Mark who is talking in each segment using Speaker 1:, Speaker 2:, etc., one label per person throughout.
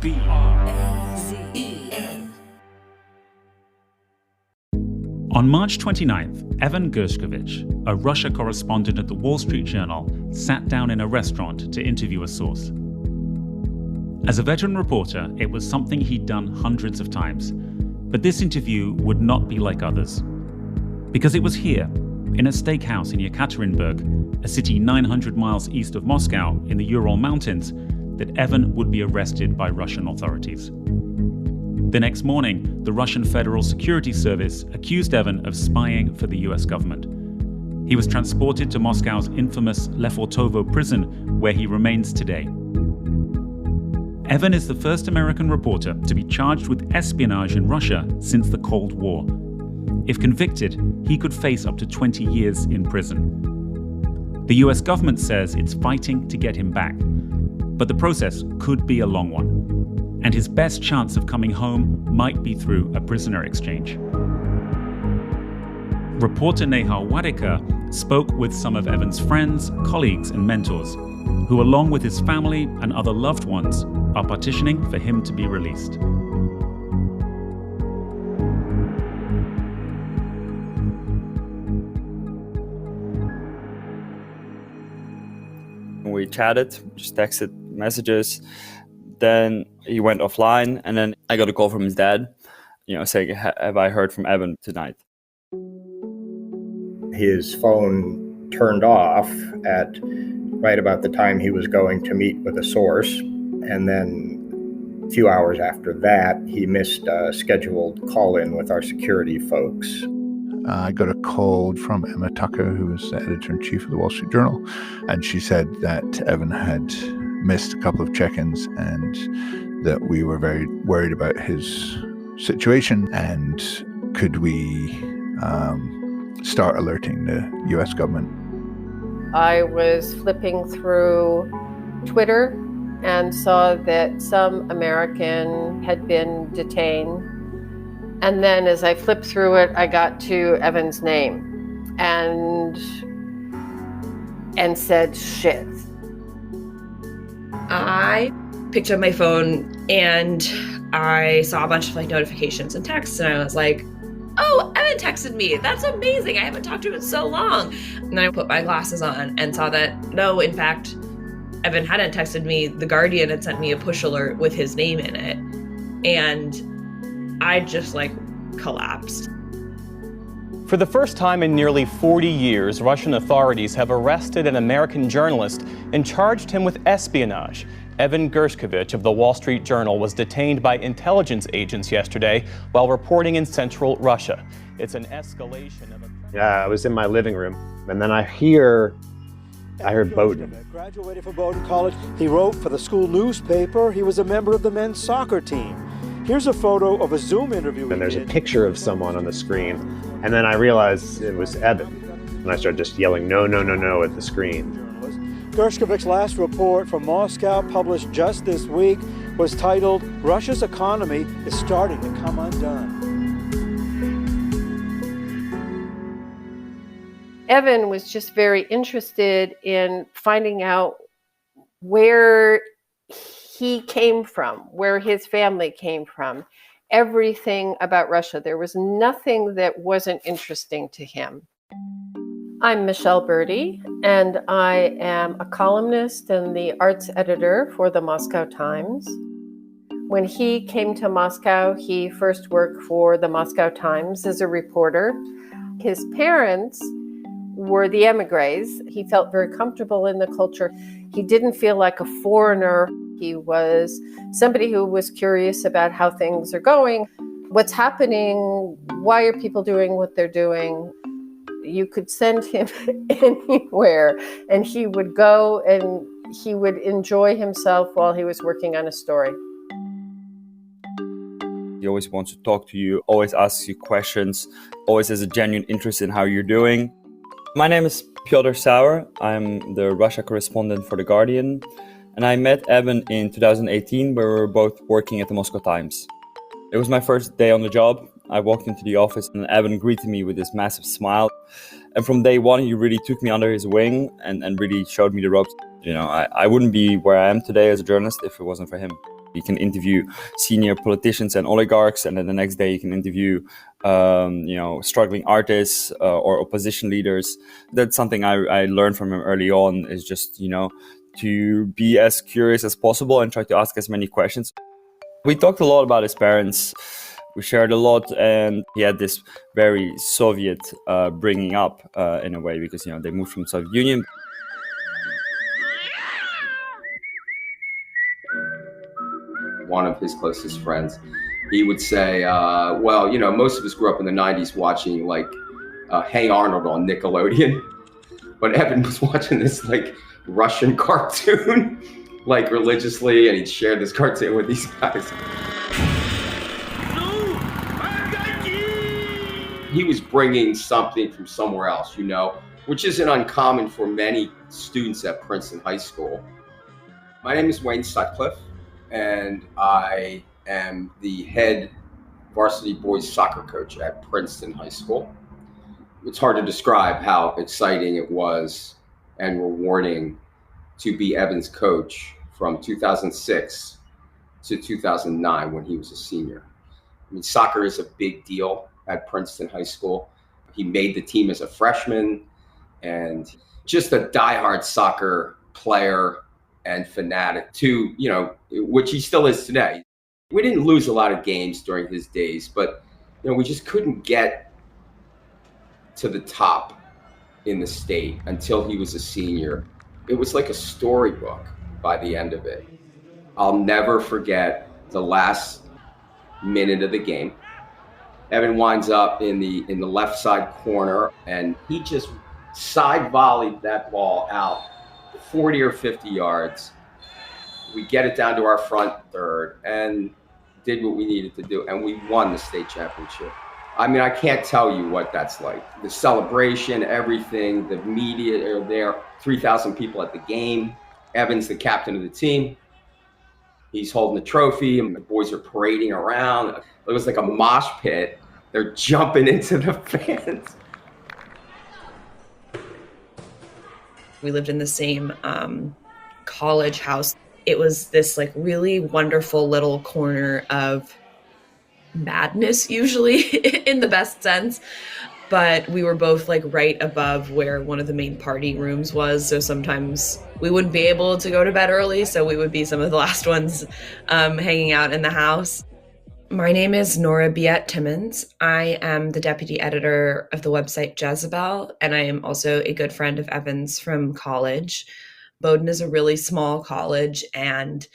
Speaker 1: Brazen.
Speaker 2: On March 29th, Evan Gershkovich, a Russia correspondent at the Wall Street Journal, sat down in a restaurant to interview a source. As a veteran reporter, it was something he'd done hundreds of times. But this interview would not be like others. Because it was here, in a steakhouse in Yekaterinburg, a city 900 miles east of Moscow in the Ural Mountains, that Evan would be arrested by Russian authorities. The next morning, the Russian Federal Security Service accused Evan of spying for the US government. He was transported to Moscow's infamous Lefortovo prison, where he remains today. Evan is the first American reporter to be charged with espionage in Russia since the Cold War. If convicted, he could face up to 20 years in prison. The US government says it's fighting to get him back, but the process could be a long one. And his best chance of coming home might be through a prisoner exchange. Reporter Nehal Wadika spoke with some of Evan's friends, colleagues, and mentors, who, along with his family and other loved ones, are petitioning for him to be released.
Speaker 3: We chatted, just texted messages. Then he went offline, and then I got a call from his dad, saying, "Have I heard from Evan tonight?"
Speaker 4: His phone turned off at right about the time he was going to meet with a source, and then a few hours after that, he missed a scheduled call-in with our security folks.
Speaker 5: I got a call from Emma Tucker, who was the editor-in-chief of the Wall Street Journal, and she said that Evan had missed a couple of check-ins and that we were very worried about his situation, and could we start alerting the US government.
Speaker 6: I was flipping through Twitter and saw that some American had been detained. And then as I flipped through it, I got to Evan's name and said, shit.
Speaker 7: I picked up my phone and I saw a bunch of notifications and texts, and I was like, oh, Evan texted me. That's amazing. I haven't talked to him in so long. And then I put my glasses on and saw that, no, in fact, Evan hadn't texted me. The Guardian had sent me a push alert with his name in it. And I just collapsed.
Speaker 8: For the first time in nearly 40 years, Russian authorities have arrested an American journalist and charged him with espionage. Evan Gershkovich of the Wall Street Journal was detained by intelligence agents yesterday while reporting in central Russia. It's an escalation of a...
Speaker 9: Yeah, I was in my living room, and then I heard Bowdoin.
Speaker 10: Graduated from Bowdoin College. He wrote for the school newspaper. He was a member of the men's soccer team. Here's a photo of a Zoom interview.
Speaker 9: And there's a picture of someone on the screen, and then I realized it was Evan, and I started just yelling, no, no, no, no, at the screen.
Speaker 10: Gershkovich's last report from Moscow, published just this week, was titled, Russia's Economy is Starting to Come Undone.
Speaker 6: Evan was just very interested in finding out where he came from, where his family came from, everything about Russia. There was nothing that wasn't interesting to him. I'm Michelle Birdie, and I am a columnist and the arts editor for the Moscow Times. When he came to Moscow, he first worked for the Moscow Times as a reporter. His parents were the emigres. He felt very comfortable in the culture. He didn't feel like a foreigner. He was somebody who was curious about how things are going, what's happening, why are people doing what they're doing. You could send him anywhere and he would go and he would enjoy himself while he was working on a story.
Speaker 3: He always wants to talk to you, always asks you questions, always has a genuine interest in how you're doing. My name is Piotr Sauer. I'm the Russia correspondent for The Guardian. And I met Evan in 2018, where we were both working at the Moscow Times. It was my first day on the job. I walked into the office and Evan greeted me with this massive smile. And from day one, he really took me under his wing and really showed me the ropes. I wouldn't be where I am today as a journalist if it wasn't for him. You can interview senior politicians and oligarchs, and then the next day you can interview, struggling artists or opposition leaders. That's something I learned from him early on, is just, to be as curious as possible and try to ask as many questions. We talked a lot about his parents. We shared a lot, and he had this very Soviet bringing up in a way, because, they moved from the Soviet Union.
Speaker 1: One of his closest friends, he would say, most of us grew up in the 90s watching Hey Arnold on Nickelodeon, but Evan was watching this Russian cartoon religiously, and he'd share this cartoon with these guys. He was bringing something from somewhere else, which isn't uncommon for many students at Princeton High School. My name is Wayne Sutcliffe, and I am the head varsity boys soccer coach at Princeton High School. It's hard to describe how exciting it was and rewarding to be Evan's coach from 2006 to 2009 when he was a senior. I mean, soccer is a big deal at Princeton High School. He made the team as a freshman, and just a diehard soccer player and fanatic to, which he still is today. We didn't lose a lot of games during his days, but, we just couldn't get to the top in the state until he was a senior. It was like a storybook by the end of it. I'll never forget the last minute of the game. Evan winds up in the left side corner, and he just side volleyed that ball out 40 or 50 yards. We get it down to our front third and did what we needed to do, and we won the state championship. I mean, I can't tell you what that's like. The celebration, everything, the media are there, 3,000 people at the game. Evan's the captain of the team. He's holding the trophy, and the boys are parading around. It was like a mosh pit. They're jumping into the fans.
Speaker 7: We lived in the same college house. It was this really wonderful little corner of madness, usually in the best sense. But we were both right above where one of the main party rooms was. So sometimes we wouldn't be able to go to bed early. So we would be some of the last ones hanging out in the house. My name is Nora Biet Timmons. I am the deputy editor of the website Jezebel, and I am also a good friend of Evan's from college. Bowdoin is a really small college, and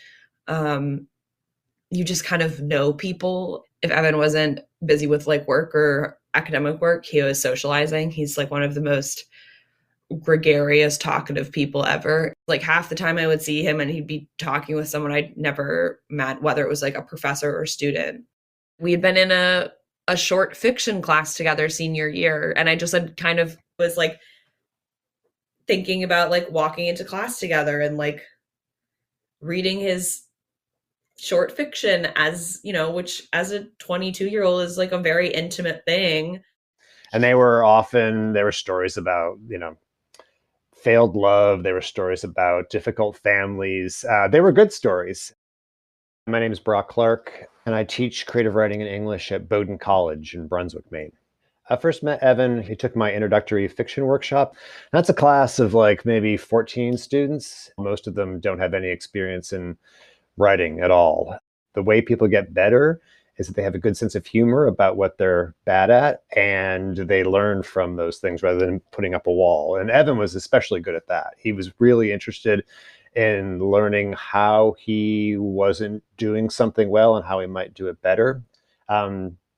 Speaker 7: you just kind of know people. If Evan wasn't busy with work or academic work, he was socializing. He's one of the most gregarious, talkative people ever. Half the time I would see him and he'd be talking with someone I'd never met, whether it was a professor or student. We had been in a short fiction class together senior year, and I just had kind of was thinking about walking into class together and reading his short fiction, as which as a 22-year-old is a very intimate thing.
Speaker 9: And they were stories about, failed love. They were stories about difficult families. They were good stories. My name is Brock Clark, and I teach creative writing in English at Bowdoin College in Brunswick, Maine. I first met Evan. He took my introductory fiction workshop. That's a class of maybe 14 students. Most of them don't have any experience in writing at all. The way people get better is that they have a good sense of humor about what they're bad at, and they learn from those things rather than putting up a wall. And Evan was especially good at that. He was really interested in learning how he wasn't doing something well and how he might do it better.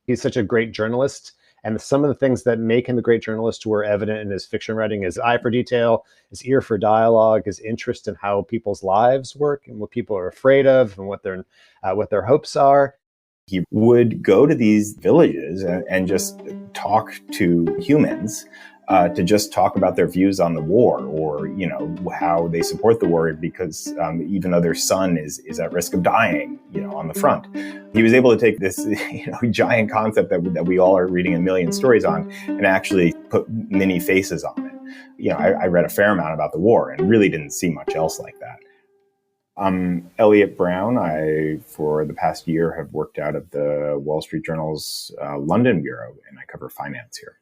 Speaker 9: He's such a great journalist. And some of the things that make him a great journalist were evident in his fiction writing: his eye for detail, his ear for dialogue, his interest in how people's lives work and what people are afraid of and what their hopes are.
Speaker 11: He would go to these villages and just talk to humans, to just talk about their views on the war, or how they support the war, because even though their son is at risk of dying, on the front, he was able to take this giant concept that we all are reading a million stories on and actually put many faces on it. I read a fair amount about the war and really didn't see much else like that. I'm Elliot Brown. I, for the past year, have worked out of the Wall Street Journal's London bureau, and I cover finance here.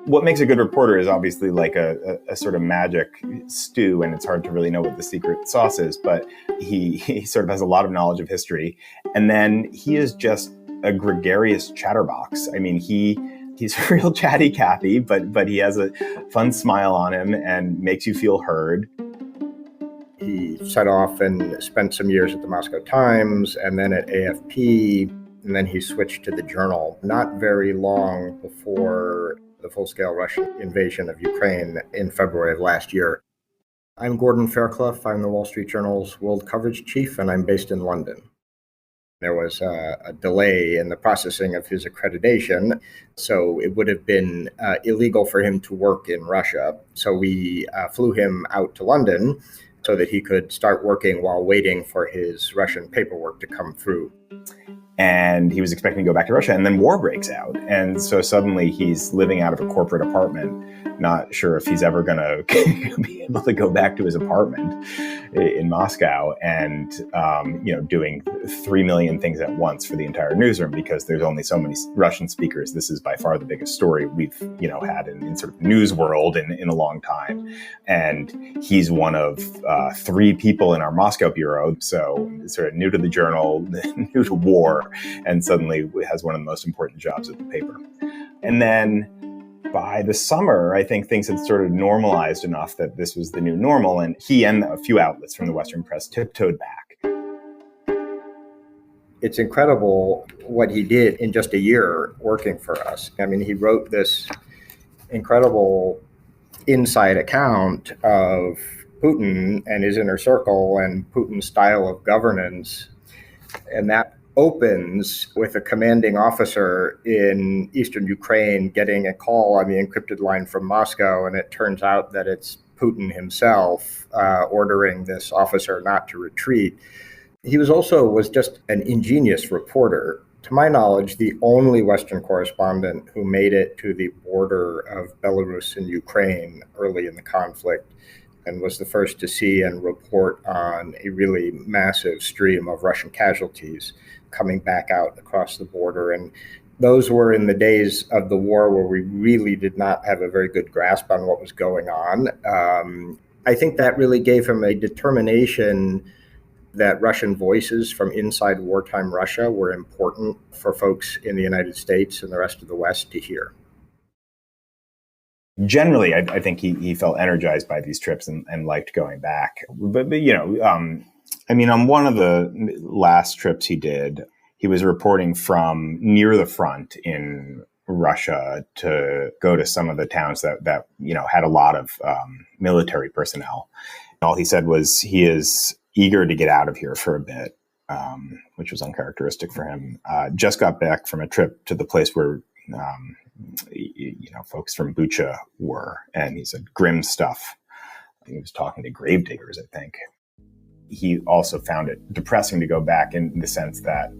Speaker 11: What makes a good reporter is obviously like a sort of magic stew, and it's hard to really know what the secret sauce is, but he sort of has a lot of knowledge of history. And then he is just a gregarious chatterbox. I mean, he's a real chatty Cathy, but he has a fun smile on him and makes you feel heard.
Speaker 4: He set off and spent some years at the Moscow Times and then at AFP, and then he switched to the Journal not very long before the full-scale Russian invasion of Ukraine in February of last year. I'm Gordon Fairclough. I'm the Wall Street Journal's world coverage chief, and I'm based in London. There was a delay in the processing of his accreditation, so it would have been illegal for him to work in Russia. So we flew him out to London so that he could start working while waiting for his Russian paperwork to come through.
Speaker 11: And he was expecting to go back to Russia, and then war breaks out. And so suddenly he's living out of a corporate apartment, not sure if he's ever going to be able to go back to his apartment in Moscow and, doing 3 million things at once for the entire newsroom, because there's only so many Russian speakers. This is by far the biggest story we've, had in sort of news world in a long time. And he's one of 3 people in our Moscow bureau. So sort of new to the Journal, new to war, and suddenly has one of the most important jobs at the paper. And then by the summer, I think things had sort of normalized enough that this was the new normal, and he and a few outlets from the Western press tiptoed back.
Speaker 4: It's incredible what he did in just a year working for us. I mean, he wrote this incredible inside account of Putin and his inner circle and Putin's style of governance, and that opens with a commanding officer in eastern Ukraine getting a call on the encrypted line from Moscow, and it turns out that it's Putin himself ordering this officer not to retreat. He was just an ingenious reporter. To my knowledge, the only Western correspondent who made it to the border of Belarus and Ukraine early in the conflict, and was the first to see and report on a really massive stream of Russian casualties coming back out across the border. And those were in the days of the war where we really did not have a very good grasp on what was going on. I think that really gave him a determination that Russian voices from inside wartime Russia were important for folks in the United States and the rest of the West to hear.
Speaker 11: Generally, I think he felt energized by these trips and liked going back. But on one of the last trips he did, he was reporting from near the front in Russia to go to some of the towns that had a lot of military personnel. All he said was he is eager to get out of here for a bit, which was uncharacteristic for him. Just got back from a trip to the place where folks from Bucha were, and he said grim stuff. He was talking to gravediggers, I think. He also found it depressing to go back in the sense that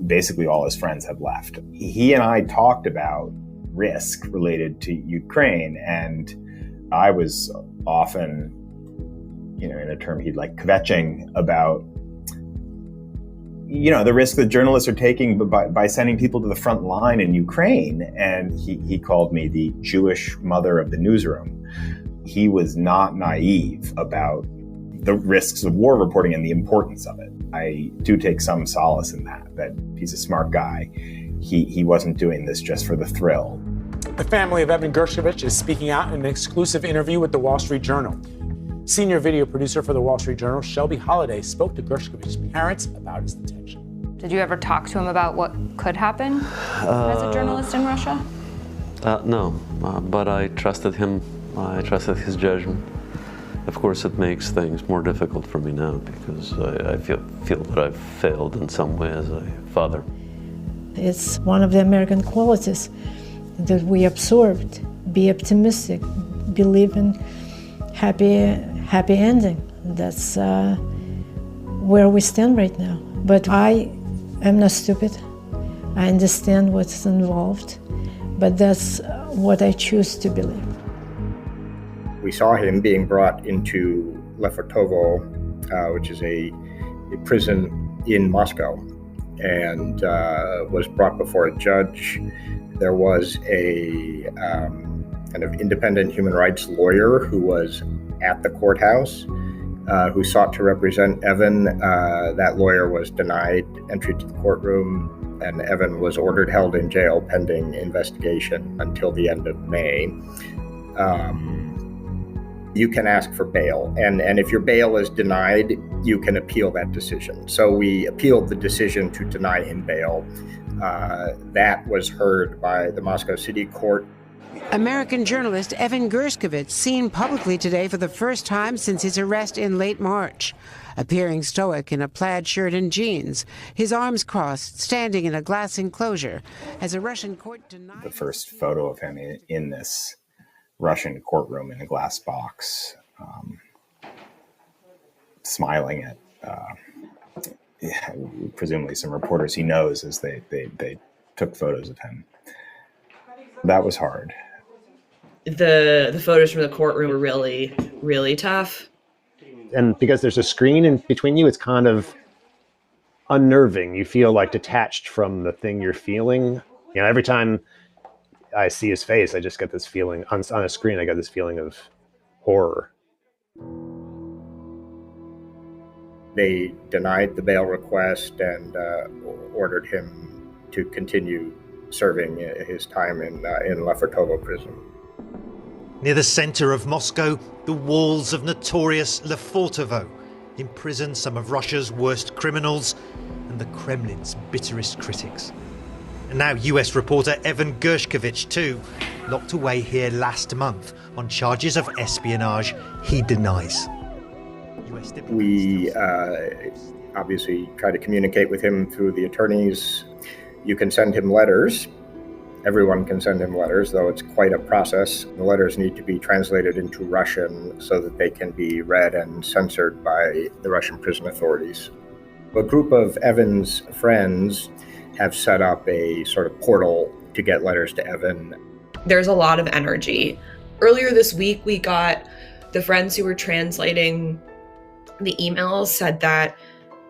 Speaker 11: basically all his friends had left. He and I talked about risk related to Ukraine, and I was often, in a term he'd like, kvetching about the risk that journalists are taking by sending people to the front line in Ukraine. And he called me the Jewish mother of the newsroom. He was not naive about the risks of war reporting and the importance of it. I do take some solace in that he's a smart guy. He wasn't doing this just for the thrill.
Speaker 12: The family of Evan Gershkovich is speaking out in an exclusive interview with the Wall Street Journal. Senior video producer for the Wall Street Journal, Shelby Holliday, spoke to Gershkovich's parents about his detention.
Speaker 13: Did you ever talk to him about what could happen as a journalist in Russia?
Speaker 14: No, but I trusted him. I trusted his judgment. Of course, it makes things more difficult for me now because I feel that I've failed in some way as a father.
Speaker 15: It's one of the American qualities that we absorbed. Be optimistic, believe in happy ending. That's where we stand right now. But I am not stupid. I understand what's involved, but that's what I choose to believe.
Speaker 4: We saw him being brought into Lefortovo, which is a prison in Moscow, and was brought before a judge. There was a kind of independent human rights lawyer who was at the courthouse who sought to represent Evan. That lawyer was denied entry to the courtroom, and Evan was ordered held in jail pending investigation until the end of May. You can ask for bail, and if your bail is denied, you can appeal that decision. So we appealed the decision to deny him bail. That was heard by the Moscow City Court.
Speaker 16: American journalist Evan Gershkovich seen publicly today for the first time since his arrest in late March. Appearing stoic in a plaid shirt and jeans, his arms crossed, standing in a glass enclosure, as a Russian court denied...
Speaker 11: The first photo of him in this Russian courtroom in a glass box, smiling at presumably some reporters he knows as they took photos of him. That was hard.
Speaker 7: The photos from the courtroom were really, really tough.
Speaker 9: And because there's a screen in between you, it's kind of unnerving. You feel like detached from the thing you're feeling. You know, every time I see his face, I just get this feeling on a screen. I got this feeling of horror.
Speaker 4: They denied the bail request and ordered him to continue serving his time in Lefortovo prison.
Speaker 17: Near the center of Moscow, the walls of notorious Lefortovo imprison some of Russia's worst criminals and the Kremlin's bitterest critics. And now US reporter Evan Gershkovich, too, locked away here last month on charges of espionage he denies.
Speaker 4: We obviously try to communicate with him through the attorneys. You can send him letters. Everyone can send him letters, though it's quite a process. The letters need to be translated into Russian so that they can be read and censored by the Russian prison authorities. A group of Evan's friends have set up a sort of portal to get letters to Evan.
Speaker 7: There's a lot of energy. Earlier this week, we got the friends who were translating the emails said that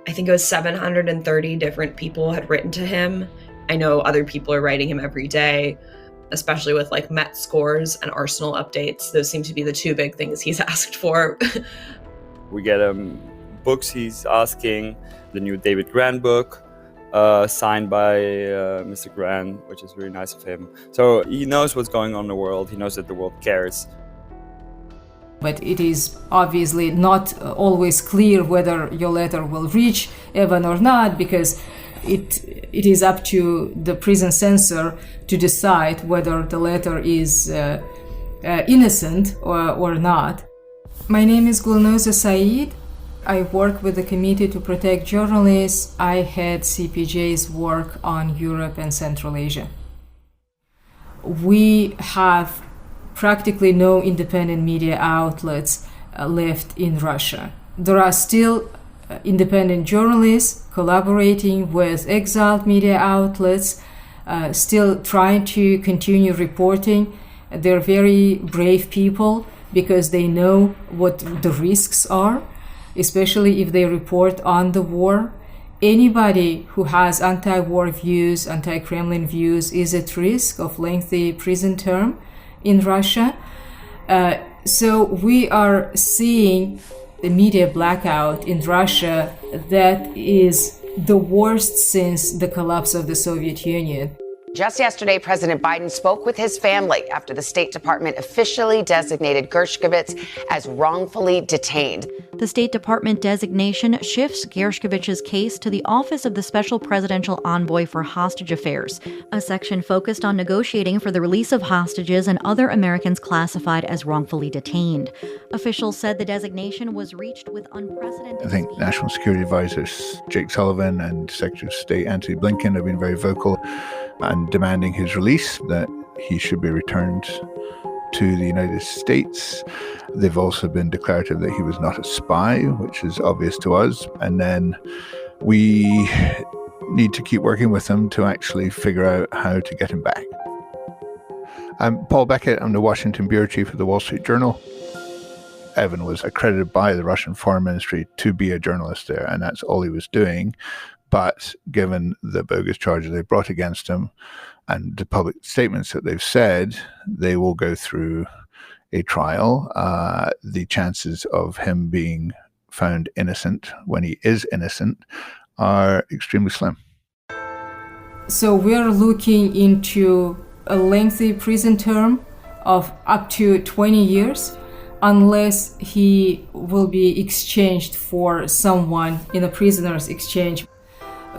Speaker 7: I think it was 730 different people had written to him. I know other people are writing him every day, especially with like Met scores and Arsenal updates. Those seem to be the two big things he's asked for.
Speaker 3: We get books he's asking, the new David Grant book, signed by Mr. Grant, which is really nice of him. So he knows what's going on in the world. He knows that the world cares.
Speaker 18: But it is obviously not always clear whether your letter will reach Evan or not, because it is up to the prison censor to decide whether the letter is innocent or not. My name is Gulnoza Saeed. I work with the Committee to Protect Journalists. I had CPJ's work on Europe and Central Asia. We have practically no independent media outlets left in Russia. There are still independent journalists collaborating with exiled media outlets, still trying to continue reporting. They're very brave people because they know what the risks are, especially if they report on the war. Anybody who has anti-war views, anti-Kremlin views is at risk of lengthy prison term in Russia. So we are seeing the media blackout in Russia that is the worst since the collapse of the Soviet Union.
Speaker 19: Just yesterday, President Biden spoke with his family after the State Department officially designated Gershkovich as wrongfully detained.
Speaker 20: The State Department designation shifts Gershkovich's case to the Office of the Special Presidential Envoy for Hostage Affairs, a section focused on negotiating for the release of hostages and other Americans classified as wrongfully detained. Officials said the designation was reached with unprecedented
Speaker 5: I think National Security Advisors Jake Sullivan and Secretary of State Antony Blinken have been very vocal and demanding his release, that he should be returned to the United States. They've also been declarative that he was not a spy, which is obvious to us. And then we need to keep working with them to actually figure out how to get him back. I'm Paul Beckett. I'm the Washington Bureau Chief of the Wall Street Journal. Evan was accredited by the Russian Foreign Ministry to be a journalist there, and that's all he was doing. But given the bogus charges they brought against him and the public statements that they've said, they will go through a trial. The chances of him being found innocent when he is innocent are extremely slim.
Speaker 18: So we're looking into a lengthy prison term of up to 20 years, unless he will be exchanged for someone in a prisoner's exchange.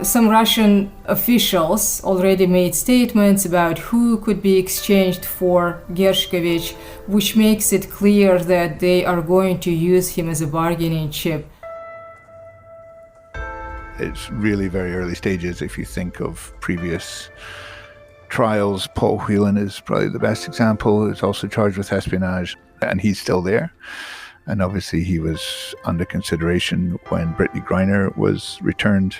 Speaker 18: Some Russian officials already made statements about who could be exchanged for Gershkovich, which makes it clear that they are going to use him as a bargaining chip.
Speaker 5: It's really very early stages. If you think of previous trials, Paul Whelan is probably the best example. He's also charged with espionage, and he's still there. And obviously he was under consideration when Brittany Griner was returned,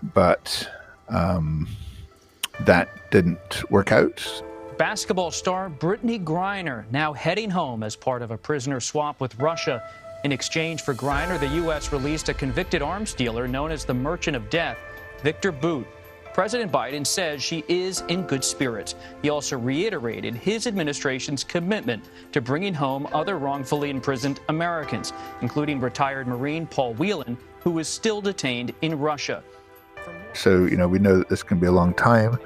Speaker 5: but that didn't work out.
Speaker 21: Basketball star Brittany Griner now heading home as part of a prisoner swap with Russia. In exchange for Griner, the U.S. released a convicted arms dealer known as the Merchant of Death, Victor Bout. President Biden says she is in good spirits. He also reiterated his administration's commitment to bringing home other wrongfully imprisoned Americans, including retired Marine Paul Whelan, who is still detained in Russia.
Speaker 5: So, we know that this can be a long time.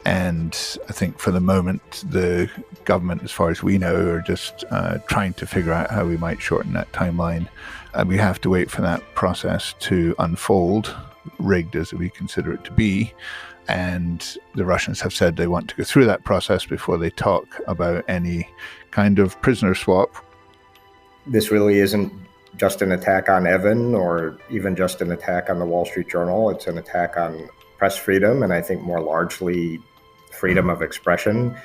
Speaker 5: And I think for the moment, the government, as far as we know, are just trying to figure out how we might shorten that timeline. And we have to wait for that process to unfold, rigged as we consider it to be. And the Russians have said they want to go through that process before they talk about any kind of prisoner swap.
Speaker 4: This really isn't just an attack on Evan or even just an attack on the Wall Street Journal. It's an attack on press freedom, and I think more largely freedom of expression.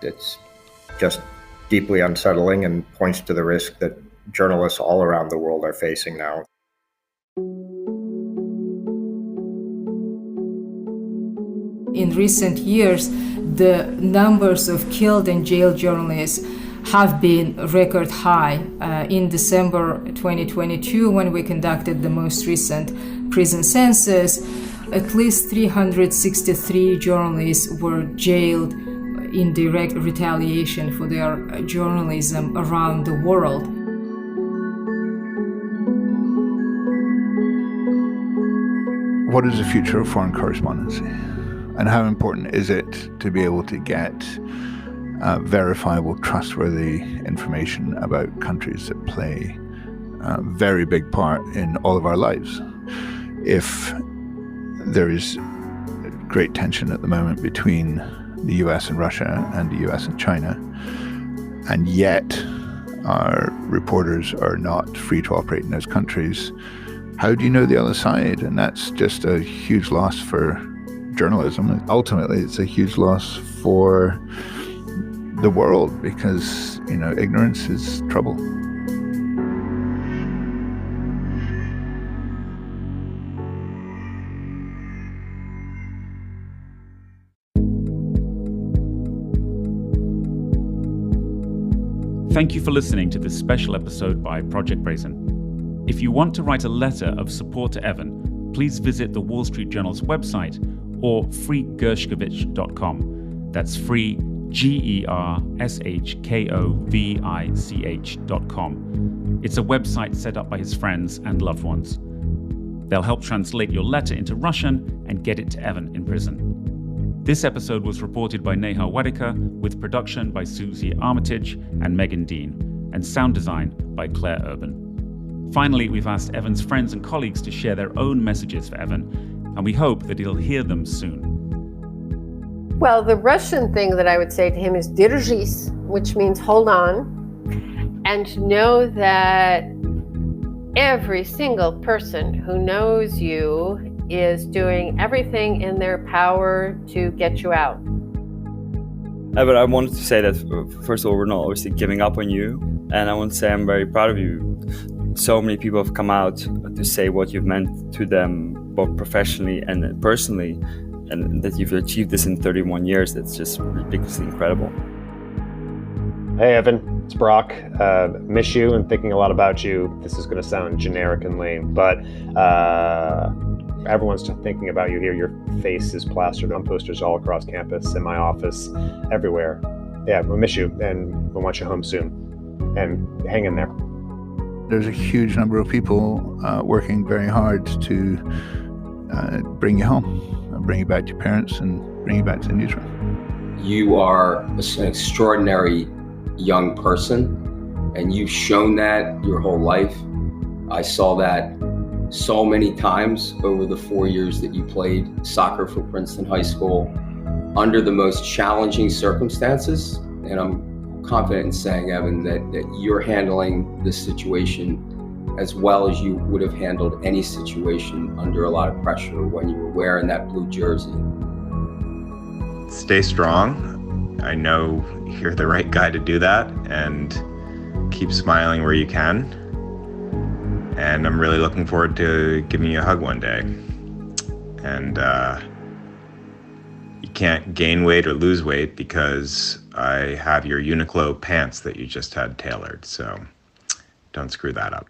Speaker 4: It's just deeply unsettling and points to the risk that journalists all around the world are facing now.
Speaker 18: In recent years, the numbers of killed and jailed journalists have been record high. In December 2022, when we conducted the most recent prison census, at least 363 journalists were jailed in direct retaliation for their journalism around the world.
Speaker 5: What is the future of foreign correspondency? And how important is it to be able to get verifiable, trustworthy information about countries that play a very big part in all of our lives? If there is great tension at the moment between the US and Russia and the US and China, and yet our reporters are not free to operate in those countries, how do you know the other side? And that's just a huge loss for journalism. Ultimately, it's a huge loss for the world because, ignorance is trouble.
Speaker 2: Thank you for listening to this special episode by Project Brazen. If you want to write a letter of support to Evan, please visit the Wall Street Journal's website or freegershkovich.com. That's free, GERSHKOVICH.com. It's a website set up by his friends and loved ones. They'll help translate your letter into Russian and get it to Evan in prison. This episode was reported by Neha Wadika, with production by Susie Armitage and Megan Dean, and sound design by Claire Urban. Finally, we've asked Evan's friends and colleagues to share their own messages for Evan, and we hope that he'll hear them soon.
Speaker 6: Well, the Russian thing that I would say to him is держись, which means hold on, and know that every single person who knows you is doing everything in their power to get you out.
Speaker 3: But I wanted to say that, first of all, we're not obviously giving up on you, and I want to say I'm very proud of you. So many people have come out to say what you've meant to them, both professionally and personally, and that you've achieved this in 31 years. That's just ridiculously incredible.
Speaker 9: Hey, Evan. It's Brock. Miss you and thinking a lot about you. This is going to sound generic and lame, but everyone's thinking about you here. Your face is plastered on posters all across campus, in my office, everywhere. Yeah, we'll miss you, and we'll want you home soon. And hang in there.
Speaker 5: There's a huge number of people working very hard to bring you home, bring you back to your parents, and bring you back to the newsroom.
Speaker 1: You are an extraordinary young person, and you've shown that your whole life. I saw that so many times over the 4 years that you played soccer for Princeton High School under the most challenging circumstances. And I'm confident in saying, Evan, that you're handling this situation as well as you would have handled any situation under a lot of pressure when you were wearing that blue jersey.
Speaker 11: Stay strong. I know you're the right guy to do that, and keep smiling where you can. And I'm really looking forward to giving you a hug one day. And you can't gain weight or lose weight because I have your Uniqlo pants that you just had tailored, so don't screw that up.